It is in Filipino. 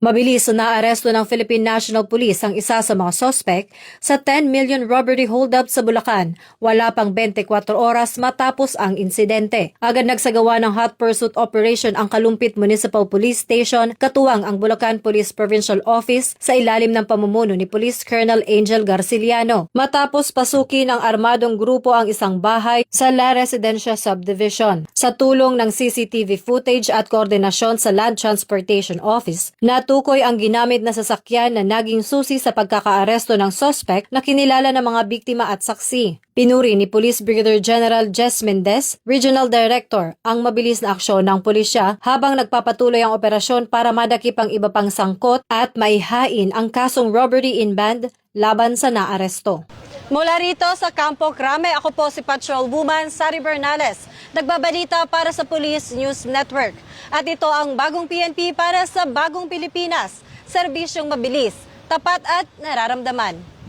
Mabilis na naaresto ng Philippine National Police ang isa sa mga sospek sa 10 million robbery holdup sa Bulacan. Wala pang 24 oras matapos ang insidente. Agad nagsagawa ng hot pursuit operation ang Kalumpit Municipal Police Station, katuwang ang Bulacan Police Provincial Office sa ilalim ng pamumuno ni Police Colonel Angel Garciliano. Matapos pasukin ng armadong grupo ang isang bahay sa La Residencia Subdivision. Sa tulong ng CCTV footage at koordinasyon sa Land Transportation Office, natukoy ang ginamit na sasakyan na naging susi sa pagkakaaresto ng sospek na kinilala ng mga biktima at saksi. Pinuri ni Police Brigadier General Jess Mendez, Regional Director, ang mabilis na aksyon ng pulisya habang nagpapatuloy ang operasyon para madakip ang iba pang sangkot at maihain ang kasong robbery in band laban sa naaresto. Mula rito sa Campo Crame, ako po si Patrol Woman Sari Bernales, nagbabalita para sa Police News Network. At ito ang bagong PNP para sa bagong Pilipinas, serbisyong mabilis, tapat at nararamdaman.